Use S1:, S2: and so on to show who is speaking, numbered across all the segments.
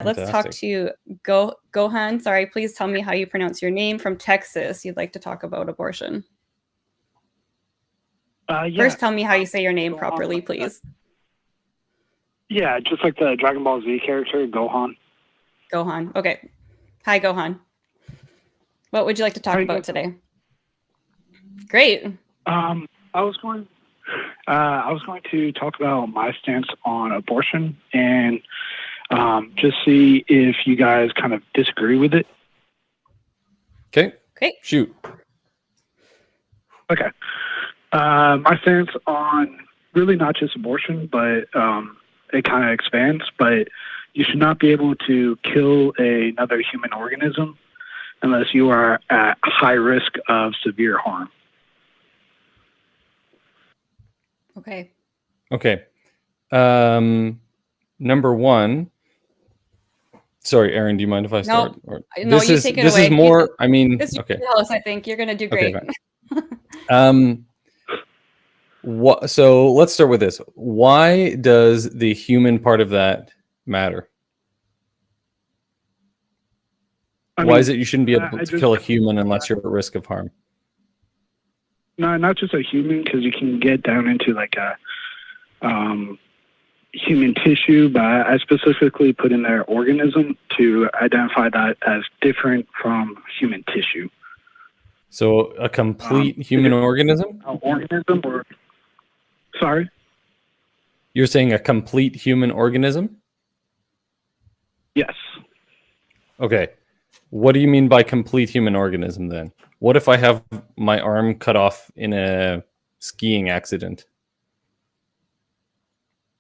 S1: Let's talk to Gohan. Sorry, please tell me how you pronounce your name, from Texas. You'd like to talk about abortion.
S2: Yeah.
S1: First, tell me how you say your name properly, please.
S2: Yeah, just like the Dragon Ball Z character, Gohan.
S1: Gohan. Okay. Hi, Gohan. What would you like to talk about today? Great.
S2: I was going to talk about my stance on abortion and just see if you guys kind of disagree with it.
S3: Okay.
S1: Okay.
S3: Shoot.
S2: Okay. My stance on really not just abortion, but it kind of expands, but you should not be able to kill another human organism unless you are at high risk of severe harm.
S1: Okay.
S3: Okay. Number one. Sorry, Erin, do you mind if I start?
S1: No, you take it away.
S3: This is more, I mean,
S1: okay. Jealous, I think. You're going to do great.
S3: Okay, so let's start with this. Why does the human part of that matter? Why is it you shouldn't be able to kill a human unless you're at risk of harm?
S2: No, not just a human, because you can get down into like a human tissue, but I specifically put in there organism to identify that as different from human tissue.
S3: So a complete human organism?
S2: Organism, or sorry?
S3: You're saying a complete human organism?
S2: Yes.
S3: Okay. What do you mean by complete human organism then? What if I have my arm cut off in a skiing accident?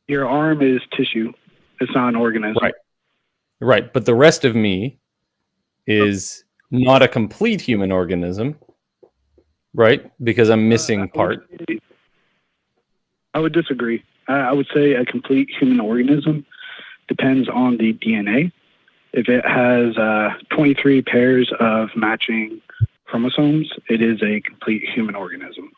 S2: Your arm is tissue. It's not an organism.
S3: Right. Right. But the rest of me is not a complete human organism, right? Because I'm missing part.
S2: I would disagree. I would say a complete human organism depends on the DNA. If it has 23 pairs of matching chromosomes, it is a complete human organism.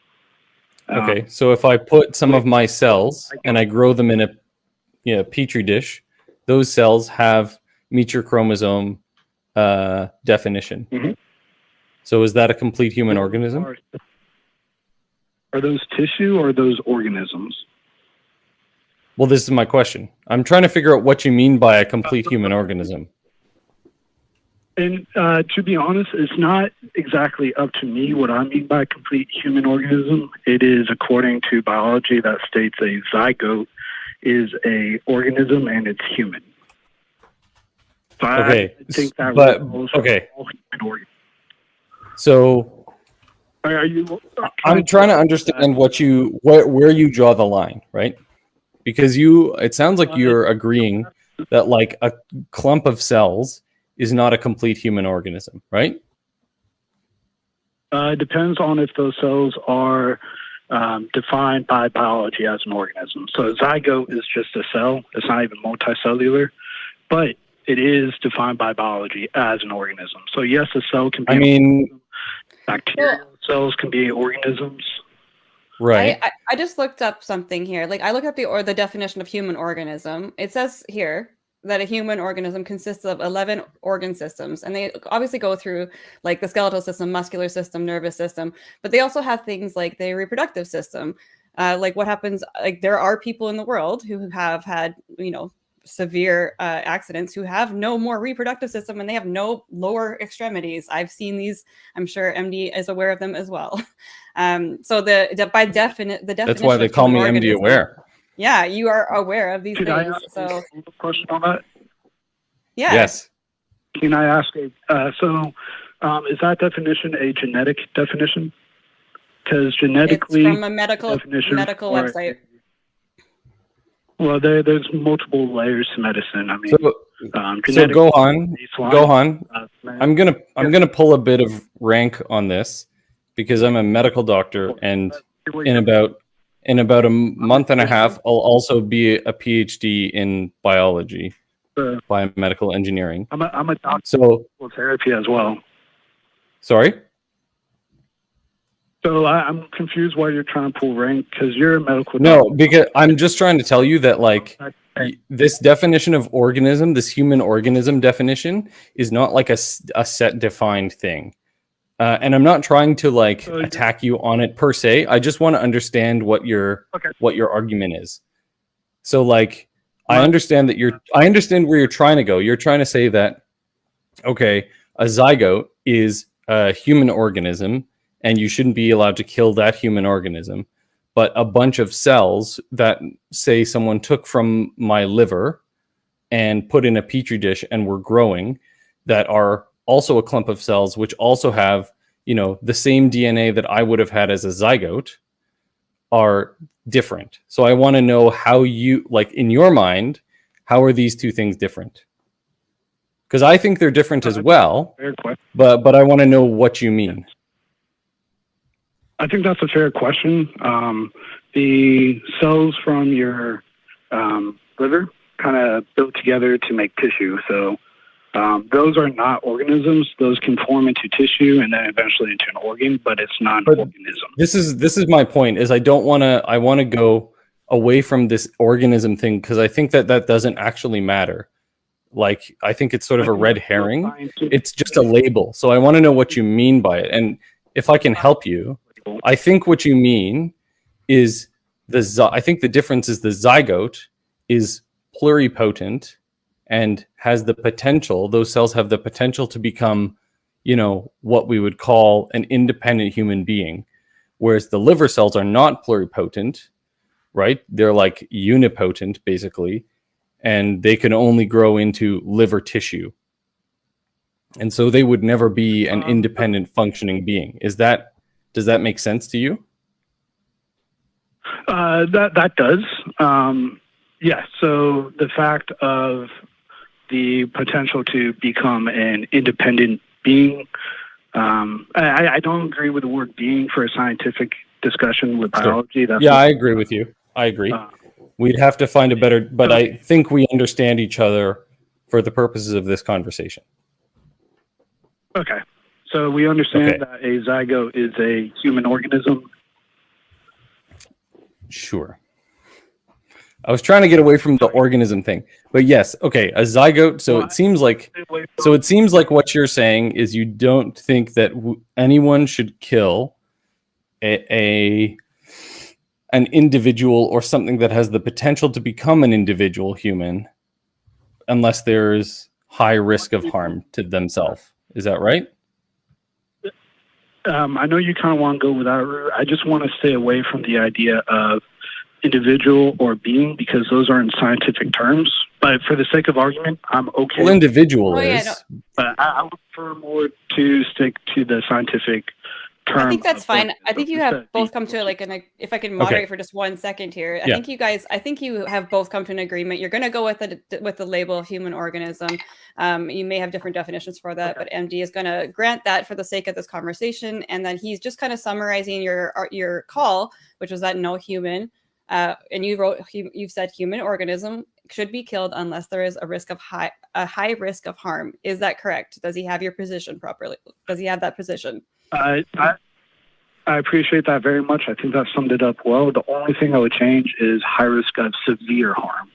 S3: Okay, so if I put some of my cells and I grow them in a petri dish, those cells meet your chromosome definition.
S2: Mm-hmm.
S3: So is that a complete human organism?
S2: Are those tissue or are those organisms?
S3: Well, this is my question. I'm trying to figure out what you mean by a complete human organism.
S2: And to be honest, it's not exactly up to me what I mean by complete human organism. It is according to biology that states a zygote is a organism and it's human. So
S3: okay,
S2: I think that
S3: okay. So
S2: are you?
S3: I'm trying to understand where you draw the line, right? Because it sounds like you're agreeing that like a clump of cells is not a complete human organism, right?
S2: It depends on if those cells are defined by biology as an organism. So a zygote is just a cell. It's not even multicellular, but it is defined by biology as an organism. So yes, a cell can be bacterial cells can be organisms.
S3: Right.
S1: I just looked up something here. Like I looked up the definition of human organism. It says here that a human organism consists of 11 organ systems, and they obviously go through like the skeletal system, muscular system, nervous system, but they also have things like the reproductive system. Like what happens, like there are people in the world who have had, severe accidents who have no more reproductive system and they have no lower extremities. I've seen these. I'm sure MD is aware of them as well. So by definition,
S3: that's why they call me MD aware.
S1: Yeah, you are aware of these things.
S2: I ask a question on that?
S1: Yeah.
S3: Yes.
S2: Can I ask is that definition a genetic definition? Because genetically,
S1: it's from a medical website.
S2: Well, there's multiple layers to medicine. I mean,
S3: so Gohan, I'm gonna pull a bit of rank on this because I'm a medical doctor, and in about a month and a half, I'll also be a PhD in biology, biomedical engineering.
S2: I'm a doctor.
S3: So
S2: therapy as well.
S3: Sorry.
S2: So I'm confused why you're trying to pull rank, because you're a medical doctor.
S3: No, because I'm just trying to tell you that like this definition of organism, this human organism definition, is not like a set defined thing. And I'm not trying to like attack you on it per se. I just want to understand what your argument is. So like, I understand where you're trying to go. You're trying to say that, okay, a zygote is a human organism and you shouldn't be allowed to kill that human organism. But a bunch of cells that say someone took from my liver and put in a petri dish and were growing, that are also a clump of cells which also have, you know, the same DNA that I would have had as a zygote, are different. So I want to know how you, like, in your mind, how are these two things different? Because I think they're different as well, but I want to know what you mean.
S2: I think that's a fair question. The cells from your liver kind of built together to make tissue. So those are not organisms. Those can form into tissue and then eventually into an organ, but it's not an organism. This
S3: is my point. Is I want to go away from this organism thing because I think that doesn't actually matter. Like, I think it's sort of a red herring. It's just a label. So I want to know what you mean by it, and if I can help you. I think what you mean is I think the difference is the zygote is pluripotent and has the potential, those cells have the potential to become, you know, what we would call an independent human being. Whereas the liver cells are not pluripotent, right? They're like unipotent basically, and they can only grow into liver tissue. And so they would never be an independent functioning being. Does that make sense to you?
S2: That does. Yeah. So the fact of the potential to become an independent being, I don't agree with the word being for a scientific discussion with biology.
S3: That's I agree with you. I agree. We'd have to find a better, but I think we understand each other for the purposes of this conversation.
S2: Okay. So we understand that a zygote is a human organism?
S3: Sure. I was trying to get away from the organism thing. But yes, okay, a zygote, so it seems like what you're saying is you don't think that anyone should kill an individual or something that has the potential to become an individual human unless there's high risk of harm to themselves. Is that right?
S2: I know you kind of want to go with that route. I just want to stay away from the idea of individual or being because those aren't scientific terms. But for the sake of argument, I'm okay.
S3: Well, individual is.
S2: But I would prefer more to stick to the scientific term.
S1: I think that's fine. I think you have both come to like if I can moderate for just 1 second here. I think you have both come to an agreement. You're going to go with the label of human organism. You may have different definitions for that, but MD is going to grant that for the sake of this conversation. And then he's just kind of summarizing your call, which was that no human. And you've said human organism should be killed unless there is a high risk of harm. Is that correct? Does he have your position properly? Does he have that position?
S2: I appreciate that very much. I think that summed it up well. The only thing I would change is high risk of severe harm.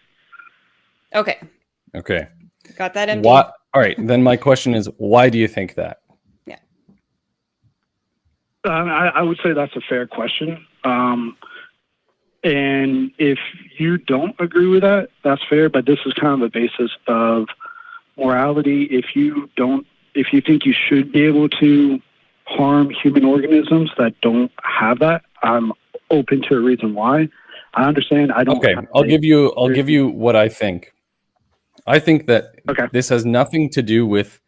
S1: Okay. Got that, MD?
S3: All right. Then my question is, why do you think that?
S1: Yeah.
S2: I would say that's a fair question. And if you don't agree with that, that's fair. But this is kind of the basis of morality. If you think you should be able to harm human organisms that don't have that, I'm open to a reason why. I understand. I don't.
S3: Okay, I'll give you what I think. I think that this has nothing to do with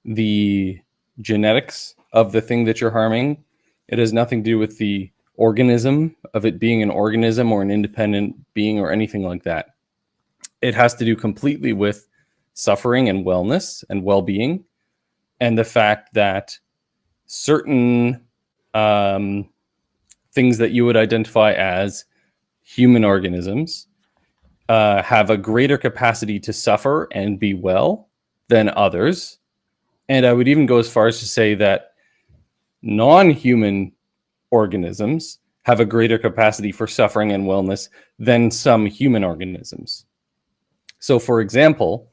S3: the genetics of the thing that you're harming. It has nothing to do with the organism of it being an organism or an independent being or anything like that. It has to do completely with suffering and wellness and well-being, and the fact that certain things that you would identify as human organisms have a greater capacity to suffer and be well than others. And I would even go as far as to say that non-human organisms have a greater capacity for suffering and wellness than some human organisms. So, for example,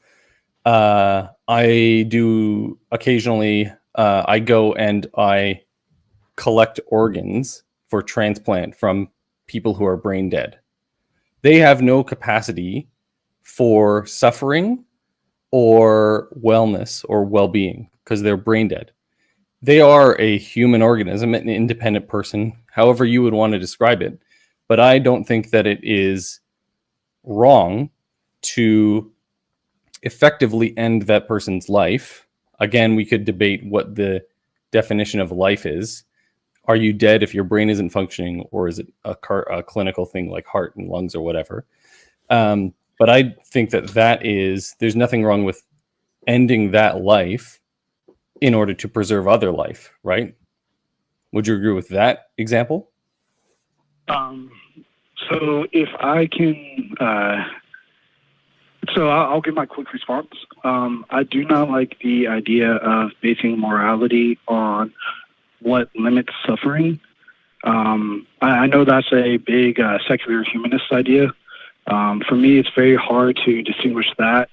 S3: I do occasionally, I go and I collect organs for transplant from people who are brain dead. They have no capacity for suffering or wellness or well-being because they're brain dead. They are a human organism, an independent person, however you would want to describe it. But I don't think that it is wrong to effectively end that person's life. Again, we could debate what the definition of life is. Are you dead if your brain isn't functioning, or is it a clinical thing like heart and lungs or whatever? But I think that there's nothing wrong with ending that life in order to preserve other life, right? Would you agree with that example?
S2: So if I can, I'll give my quick response. I do not like the idea of basing morality on what limits suffering. I know that's a big secular humanist idea. For me, it's very hard to distinguish that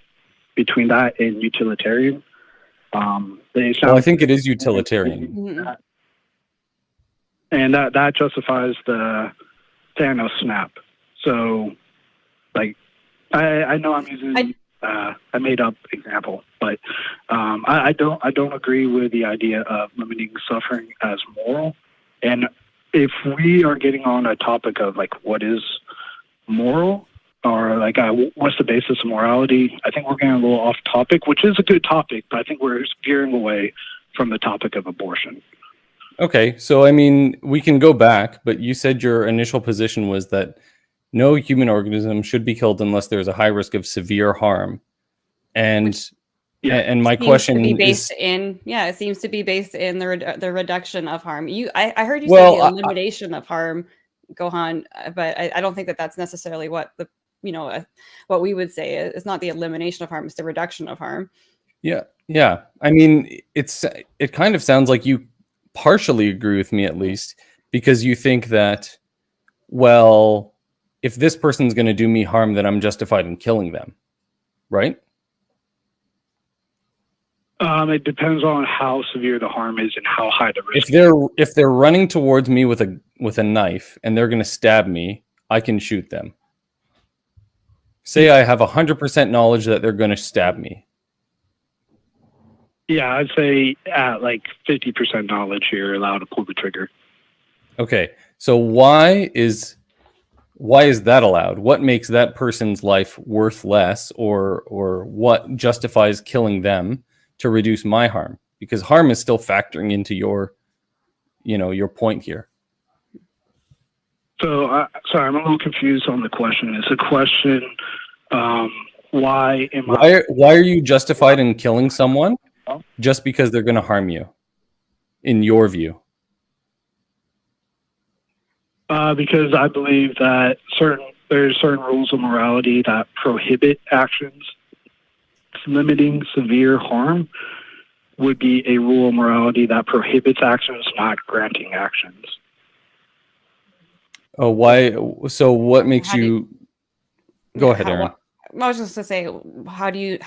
S2: between that and utilitarian.
S3: Well, I think it is utilitarian.
S2: And that justifies the Thanos snap. So, like, I know I'm using a made up example, but I don't agree with the idea of limiting suffering as moral. And if we are getting on a topic of like what is moral, or like what's the basis of morality, I think we're getting a little off topic, which is a good topic, but I think we're veering away from the topic of abortion.
S3: Okay, so I mean, we can go back, but you said your initial position was that no human organism should be killed unless there's a high risk of severe harm. And my question is,
S1: it seems to be based in the reduction of harm. I heard you say the elimination of harm, Gohan, but I don't think that that's necessarily what what we would say. It's not the elimination of harm; it's the reduction of harm.
S3: Yeah. I mean, it kind of sounds like you partially agree with me, at least, because you think that, well, if this person's going to do me harm, then I'm justified in killing them, right?
S2: It depends on how severe the harm is and how high the risk.
S3: If they're running towards me with a knife and they're going to stab me, I can shoot them. Say I have 100% knowledge that they're going to stab me.
S2: Yeah, I'd say at like 50% knowledge, you're allowed to pull the trigger.
S3: Okay, so why is that allowed? What makes that person's life worth less, or what justifies killing them to reduce my harm? Because harm is still factoring into your point here.
S2: So, sorry, I'm a little confused on the question. It's a question, why
S3: are you justified in killing someone just because they're going to harm you, in your view?
S2: Because I believe that there's certain rules of morality that prohibit actions. Limiting severe harm would be a rule of morality that prohibits actions, not granting actions.
S3: Oh, why? So what makes you? Go ahead, Erin.
S1: I was just to say, how do you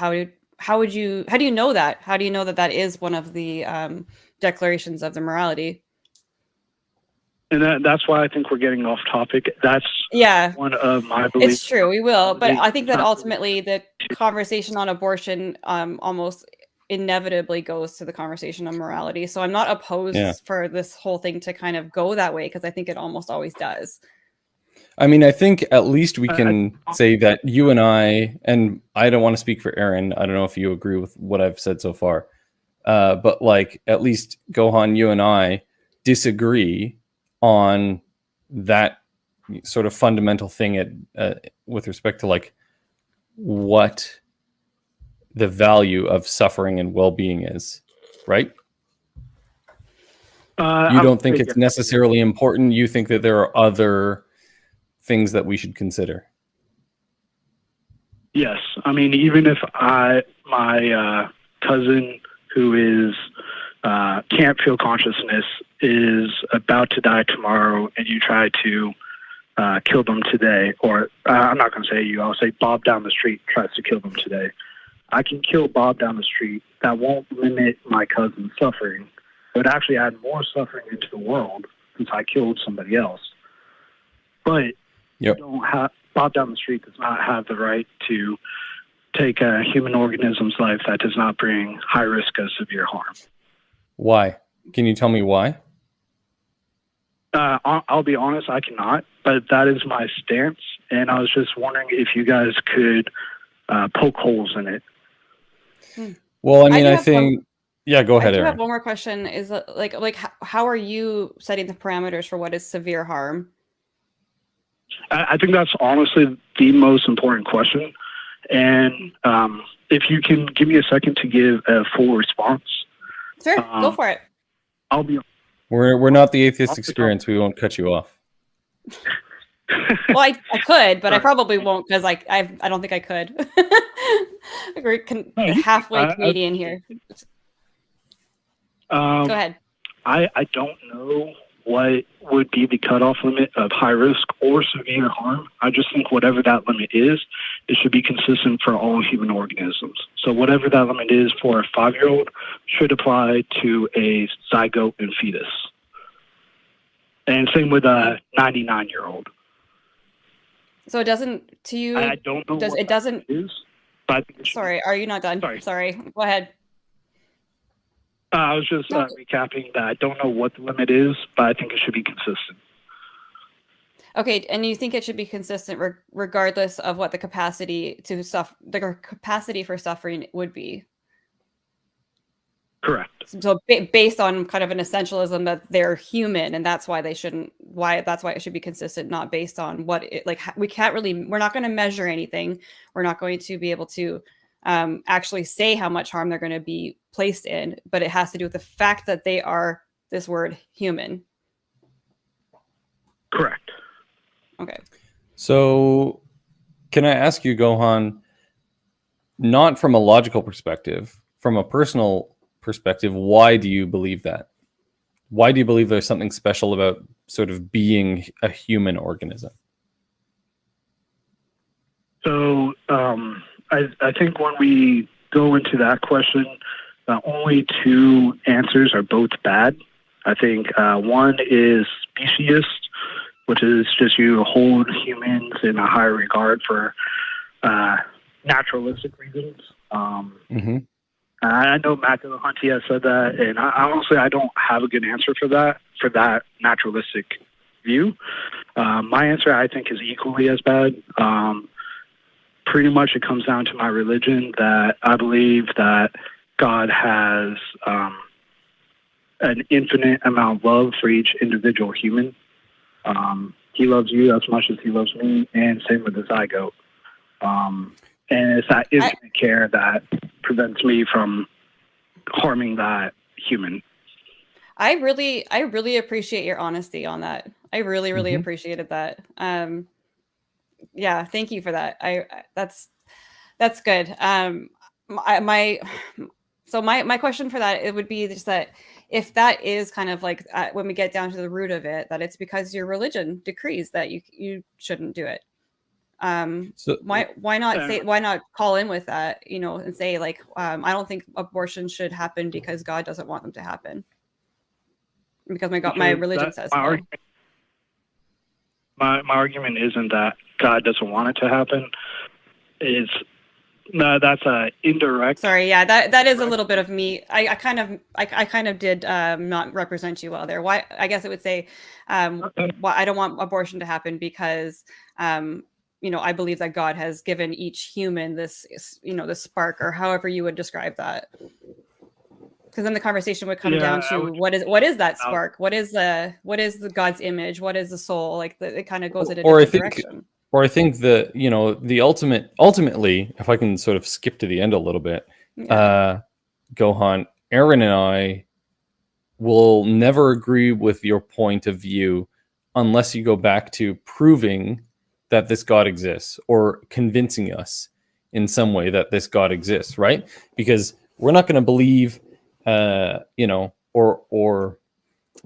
S1: know that? How do you know that is one of the declarations of the morality?
S2: And that's why I think we're getting off topic. That's one of my beliefs.
S1: It's true, we will. But I think that ultimately the conversation on abortion almost inevitably goes to the conversation on morality. So I'm not opposed for this whole thing to kind of go that way, because I think it almost always does.
S3: I mean, I think at least we can say that you and I don't want to speak for Erin. I don't know if you agree with what I've said so far. But like, at least Gohan, you and I disagree on that sort of fundamental thing with respect to like what the value of suffering and well-being is, right? You don't think it's necessarily important. You think that there are other things that we should consider.
S2: Yes. I mean, even if my cousin who is can't feel consciousness is about to die tomorrow, and you try to kill them today, or I'm not going to say you, I'll say Bob down the street tries to kill them today. I can kill Bob down the street. That won't limit my cousin's suffering. It would actually add more suffering into the world since I killed somebody else. But Bob down the street does not have the right to take a human organism's life that does not bring high risk of severe harm.
S3: Why? Can you tell me why?
S2: I'll be honest, I cannot, but that is my stance, and I was just wondering if you guys could poke holes in it.
S3: Well, I mean, I think... Yeah, go ahead,
S1: I do
S3: Erin.
S1: have one more question. Is like how are you setting the parameters for what is severe harm?
S2: I think that's honestly the most important question. And if you can give me a second to give a full response.
S1: Sure, go for it.
S2: I'll be...
S3: We're not the Atheist Experience. We won't cut you off.
S1: Well, I could, but I probably won't because I don't think I could. We're halfway Canadian here. Go ahead.
S2: I don't know what would be the cutoff limit of high risk or severe harm. I just think whatever that limit is, it should be consistent for all human organisms. So whatever that limit is for a 5-year-old should apply to a zygote and fetus. And same with a 99-year-old.
S1: So it doesn't, to you,
S2: I don't know what
S1: it doesn't
S2: is, but
S1: sorry, are you not done? Sorry, go ahead.
S2: I was just recapping that I don't know what the limit is, but I think it should be consistent.
S1: Okay, and you think it should be consistent regardless of what the capacity to suffer, the capacity for suffering would be?
S2: Correct.
S1: So based on kind of an essentialism that they're human, and that's why they shouldn't. That's why it should be consistent, not based on what it like. We're not going to measure anything. We're not going to be able to actually say how much harm they're going to be placed in, but it has to do with the fact that they are, this word, human.
S2: Correct.
S1: Okay.
S3: So can I ask you, Gohan, not from a logical perspective, from a personal perspective, why do you believe that? Why do you believe there's something special about sort of being a human organism?
S2: So I think when we go into that question, only two answers are both bad. I think one is speciesist, which is just you hold humans in a higher regard for naturalistic reasons. I know Matt Gohan-TX has said that, and honestly, I don't have a good answer for that naturalistic view. My answer, I think, is equally as bad. Pretty much it comes down to my religion, that I believe that God has an infinite amount of love for each individual human. He loves you as much as he loves me, and same with the zygote. And it's that infinite care that prevents me from harming that human. I
S1: really appreciate your honesty on that. I really appreciated that. Yeah, thank you for that. That's good. My question for that, it would be just that if that is kind of like when we get down to the root of it, that it's because your religion decrees that you shouldn't do it. So why not call in with that, and say like, I don't think abortion should happen because God doesn't want them to happen. Because my religion says so.
S2: My argument isn't that God doesn't want it to happen. That's a indirect.
S1: Sorry, yeah, that is a little bit of me. I kind of did not represent you well there. Why? I guess it would say, why I don't want abortion to happen because I believe that God has given each human this, this spark, or however you would describe that. Because then the conversation would come down to what is that spark? What is the God's image? What is the soul? Like it kind of goes in a different direction.
S3: Or I think that the ultimately, if I can sort of skip to the end a little bit, Gohan, Erin and I will never agree with your point of view unless you go back to proving that this God exists, or convincing us in some way that this God exists, right? Because we're not going to believe or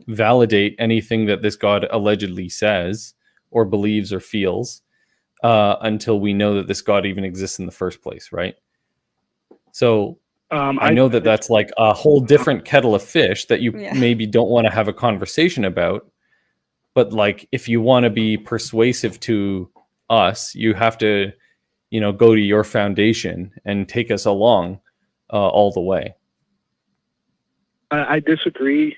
S3: validate anything that this God allegedly says or believes or feels until we know that this God even exists in the first place, right? So I know that that's like a whole different kettle of fish that you maybe don't want to have a conversation about. But like, if you want to be persuasive to us, you have to, go to your foundation and take us along all the way.
S2: I disagree.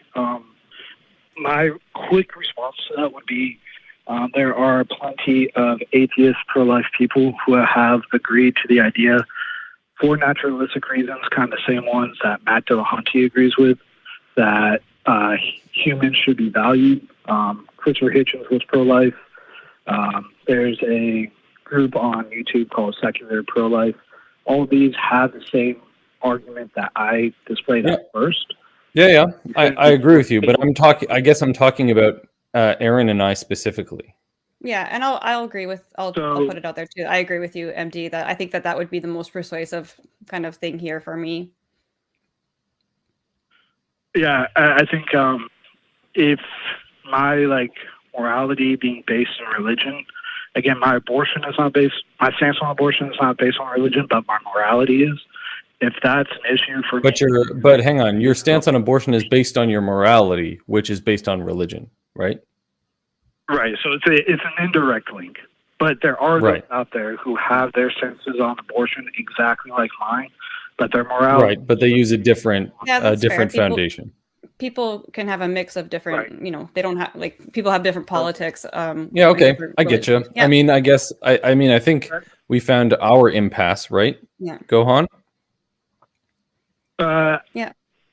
S2: My quick response to that would be there are plenty of atheist pro-life people who have agreed to the idea for naturalistic reasons, kind of the same ones that Matt Dillahunty agrees with, that humans should be valued. Christopher Hitchens was pro-life. There's a group on YouTube called Secular Pro-Life. All of these have the same argument that I displayed at first.
S3: Yeah. I agree with you, but I guess I'm talking about Erin and I specifically.
S1: Yeah, and I'll agree with I'll put it out there too. I agree with you, MD, that I think that would be the most persuasive kind of thing here for me.
S2: Yeah, I think if my morality being based in religion, again, my stance on abortion is not based on religion, but my morality is. If that's an issue for me,
S3: but hang on, your stance on abortion is based on your morality, which is based on religion, right?
S2: Right. So it's an indirect link, but there are those out there who have their senses on abortion exactly like mine, but their morality.
S3: Right, but they use a different foundation.
S1: People can have a mix of different, they don't have people have different politics.
S3: Yeah, okay, I get you. Yeah. I mean, I guess I think we found our impasse, right?
S1: Yeah.
S3: Gohan?
S2: Yeah.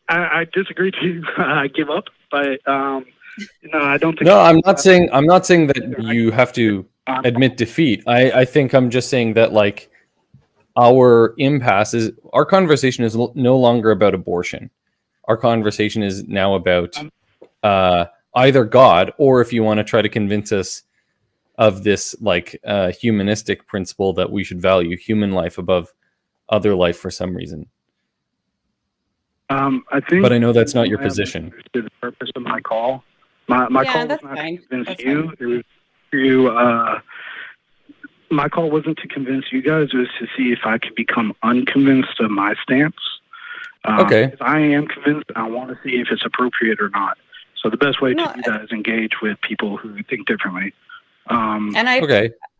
S2: I disagree to give up, but I don't think.
S3: No, I'm not saying that you have to admit defeat. I think I'm just saying that our impasse is, our conversation is no longer about abortion. Our conversation is now about either God, or if you want to try to convince us of this humanistic principle that we should value human life above other life for some reason.
S2: I think,
S3: but I know that's not your position.
S2: The purpose of my call. My call was not to convince you. It was to, my call wasn't to convince you guys. It was to see if I could become unconvinced of my stance.
S3: Okay.
S2: If I am convinced, I want to see if it's appropriate or not. So the best way to do that is engage with people who think differently.
S1: And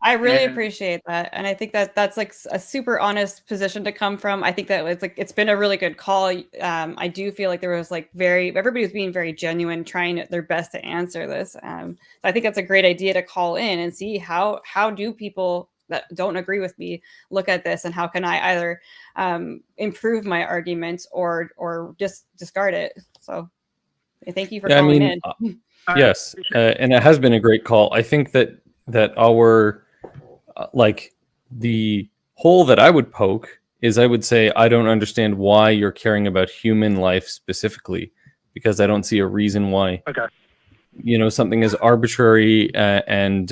S1: I really appreciate that, and I think that's a super honest position to come from. I think that it's been a really good call. I do feel like there was everybody was being very genuine, trying their best to answer this. So I think that's a great idea to call in and see how do people that don't agree with me look at this, and how can I either improve my arguments or just discard it. So thank you for calling in.
S3: Yes, and it has been a great call. I think that our the hole that I would poke is, I would say, I don't understand why you're caring about human life specifically, because I don't see a reason why something as arbitrary and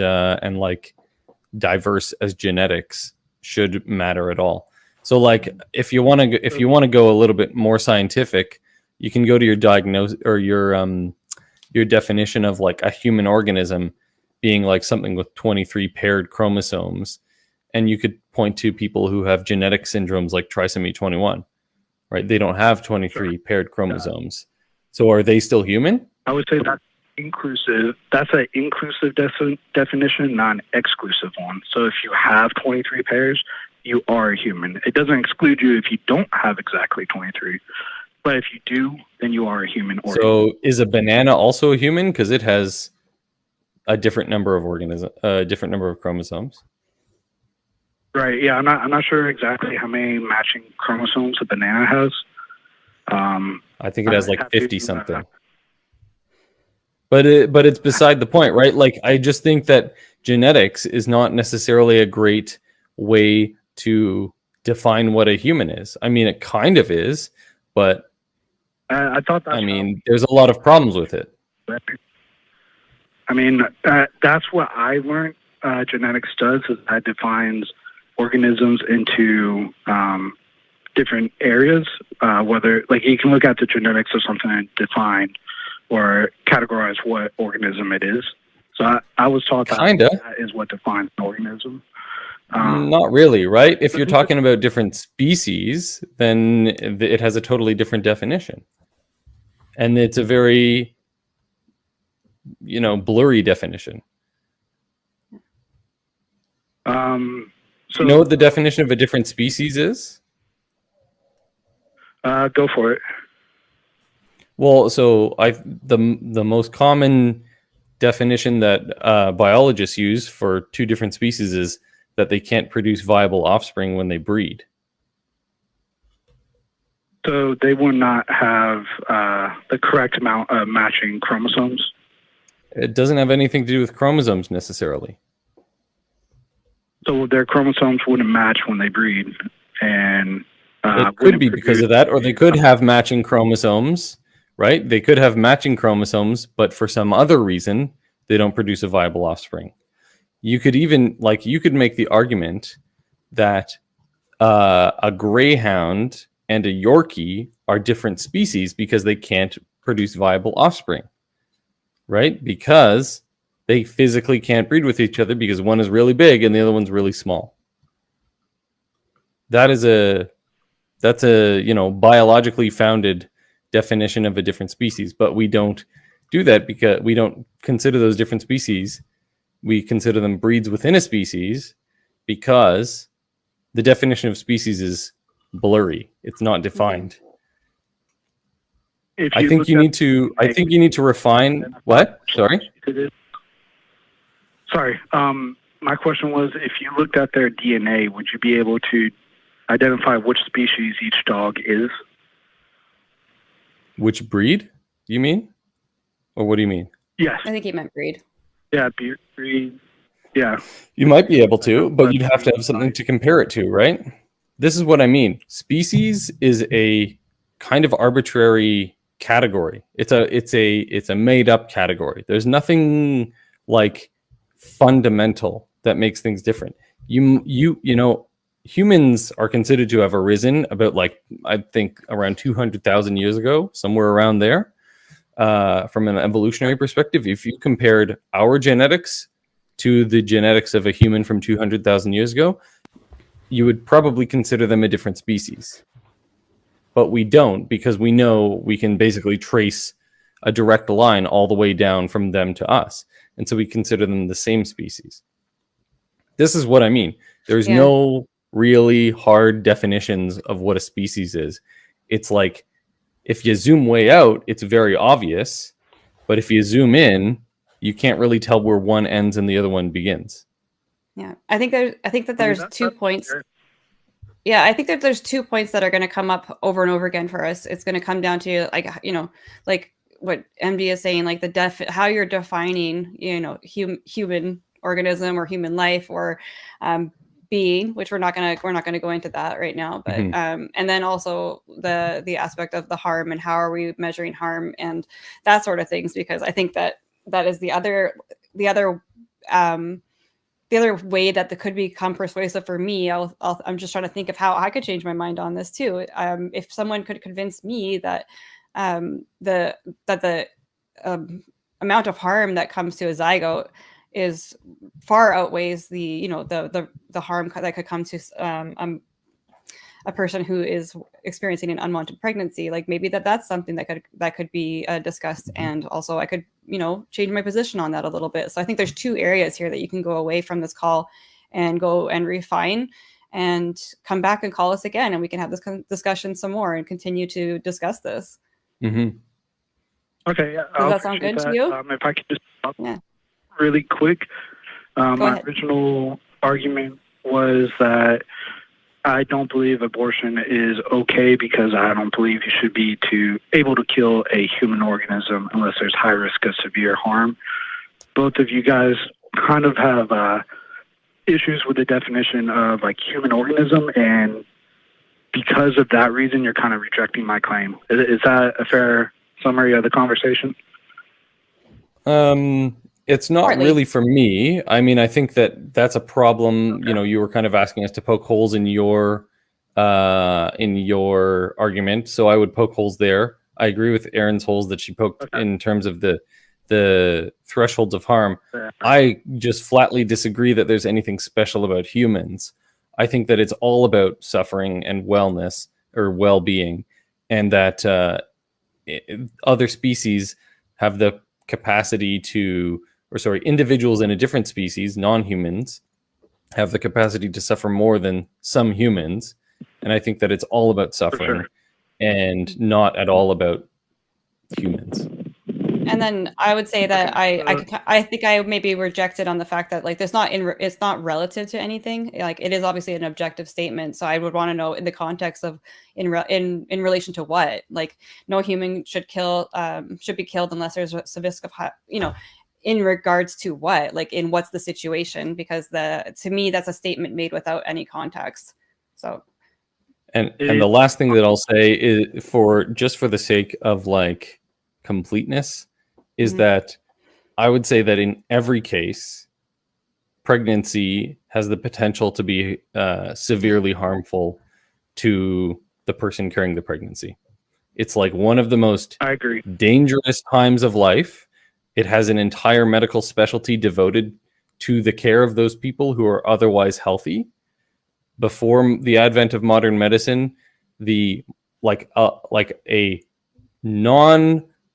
S3: diverse as genetics should matter at all. So if you want to go a little bit more scientific, you can go to your diagnosis or your definition of a human organism being something with 23 paired chromosomes, and you could point to people who have genetic syndromes like trisomy 21, right? They don't have 23 paired chromosomes. So are they still human?
S2: I would say that's inclusive. That's an inclusive definition, not an exclusive one. So if you have 23 pairs, you are a human. It doesn't exclude you if you don't have exactly 23. But if you do, then you are a human organism.
S3: So is a banana also a human? Because it has a different number of different number of chromosomes.
S2: Right. Yeah. I'm not sure exactly how many matching chromosomes a banana has.
S3: I think it has 50 something. But it's beside the point, right? I just think that genetics is not necessarily a great way to define what a human is. I mean, it kind of is, but
S2: I thought that.
S3: There's a lot of problems with it.
S2: That's what I learned. Genetics does is that defines organisms into different areas, whether like you can look at the genetics of something and define or categorize what organism it is. So I was taught that is what defines an organism.
S3: Not really, right? If you're talking about different species, then it has a totally different definition. And it's a very, blurry definition. So you know what the definition of a different species is?
S2: Go for it.
S3: Well, so the most common definition that biologists use for two different species is that they can't produce viable offspring when they breed.
S2: So they will not have the correct amount of matching chromosomes?
S3: It doesn't have anything to do with chromosomes necessarily.
S2: So their chromosomes wouldn't match when they breed, and
S3: it could be because of that, or they could have matching chromosomes, right? They could have matching chromosomes, but for some other reason, they don't produce a viable offspring. You could even, you could make the argument that a greyhound and a Yorkie are different species because they can't produce viable offspring, right? Because they physically can't breed with each other because one is really big and the other one's really small. That's a biologically founded definition of a different species, but we don't do that because we don't consider those different species. We consider them breeds within a species because the definition of species is blurry. It's not defined. I think you need to refine what? Sorry.
S2: Sorry. My question was, if you looked at their DNA, would you be able to identify which species each dog is?
S3: Which breed, you mean? Or what do you mean?
S2: Yes.
S1: I think he meant breed.
S2: Yeah, breed. Yeah.
S3: You might be able to, but you'd have to have something to compare it to, right? This is what I mean. Species is a kind of arbitrary category. It's a made up category. There's nothing like fundamental that makes things different. Humans are considered to have arisen about I think around 200,000 years ago, somewhere around there. From an evolutionary perspective, if you compared our genetics to the genetics of a human from 200,000 years ago, you would probably consider them a different species. But we don't, because we know we can basically trace a direct line all the way down from them to us. And so we consider them the same species. This is what I mean. There's no really hard definitions of what a species is. It's like, if you zoom way out, it's very obvious. But if you zoom in, you can't really tell where one ends and the other one begins.
S1: Yeah, I think that there's 2 points. Yeah, I think that there's 2 points that are going to come up over and over again for us. It's going to come down to like what MD is saying, like how you're defining, human organism or human life or being, which we're not gonna go into that right now, but and then also the aspect of the harm and how are we measuring harm and that sort of things, because I think that is the other way that could become persuasive for me. I'm just trying to think of how I could change my mind on this too. If someone could convince me that the amount of harm that comes to a zygote is far outweighs the harm that could come to a person who is experiencing an unwanted pregnancy, like maybe that's something that could be discussed, and also I could change my position on that a little bit. So I think there's 2 areas here that you can go away from this call and go and refine and come back and call us again, and we can have this discussion some more and continue to discuss this.
S3: Mm-hmm.
S2: Okay, yeah.
S1: Does that sound good to you?
S2: If I could just really quick, my original argument was that I don't believe abortion is okay because I don't believe you should be able to kill a human organism unless there's high risk of severe harm. Both of you guys kind of have issues with the definition of human organism, and because of that reason, you're kind of rejecting my claim. Is that a fair summary of the conversation?
S3: It's not really for me. I mean, I think that's a problem. You were kind of asking us to poke holes in your in your argument, so I would poke holes there. I agree with Erin's holes that she poked in terms of the thresholds of harm. I just flatly disagree that there's anything special about humans. I think that it's all about suffering and wellness or well-being, and that other species have the capacity to, or sorry, individuals in a different species, non-humans, have the capacity to suffer more than some humans. And I think that it's all about suffering and not at all about humans.
S1: And then I would say that I think I maybe rejected on the fact that like it's not relative to anything. Like it is obviously an objective statement. So I would want to know in the context of in relation to what, like no human should be killed unless there's a risk of, in regards to what, like in what's the situation, because to me that's a statement made without any context. So
S3: and the last thing that I'll say is for the sake of like completeness is that I would say that in every case, pregnancy has the potential to be severely harmful to the person carrying the pregnancy. It's like one of the most dangerous times of life. It has an entire medical specialty devoted to the care of those people who are otherwise healthy. Before the advent of modern medicine, a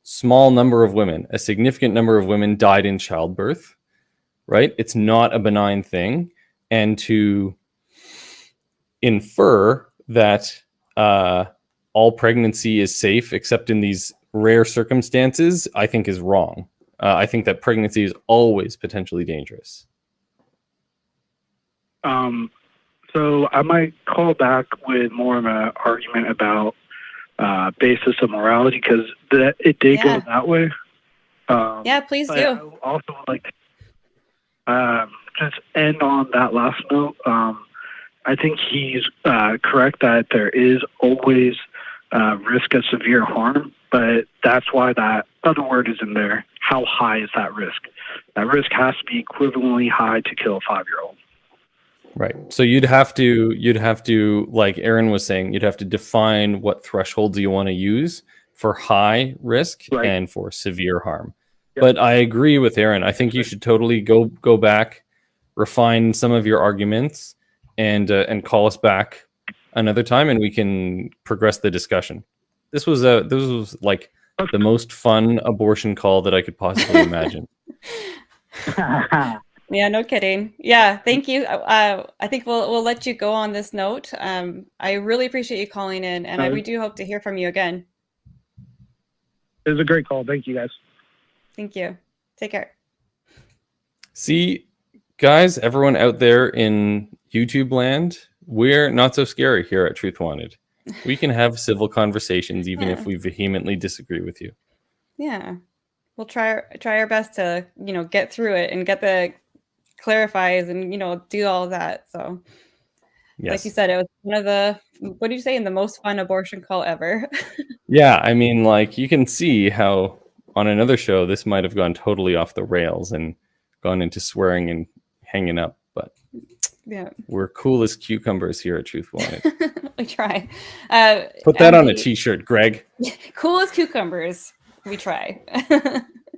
S3: small number of women, a significant number of women died in childbirth, right? It's not a benign thing. And to infer that all pregnancy is safe except in these rare circumstances, I think is wrong. I think that pregnancy is always potentially dangerous.
S2: So I might call back with more of an argument about basis of morality, because it did go that way.
S1: Please do.
S2: I also like just end on that last note. I think he's correct that there is always risk of severe harm, but that's why that other word is in there. How high is that risk? That risk has to be equivalently high to kill a 5-year-old.
S3: Right. So you'd have to, like Erin was saying, you'd have to define what thresholds you want to use for high risk and for severe harm. Yep. But I agree with Erin. I think you should totally go back, refine some of your arguments, and call us back another time, and we can progress the discussion. This was like the most fun abortion call that I could possibly imagine.
S1: Yeah, no kidding. Yeah, thank you. I think we'll let you go on this note. I really appreciate you calling in, and we do hope to hear from you again.
S2: It was a great call. Thank you, guys.
S1: Thank you. Take care.
S3: See, guys, everyone out there in YouTube land, we're not so scary here at Truth Wanted. We can have civil conversations even if we vehemently disagree with you.
S1: Yeah. We'll try our best to, get through it and get the clarifies and, do all of that. So yes. Like you said, it was one of the, what do you say, in the most fun abortion call ever.
S3: Yeah. I mean, like you can see how on another show, this might have gone totally off the rails and gone into swearing and hanging up, but yeah, we're cool as cucumbers here at Truth Wanted.
S1: We try.
S3: Put that on a t-shirt, Greg.
S1: Cool as cucumbers. We try.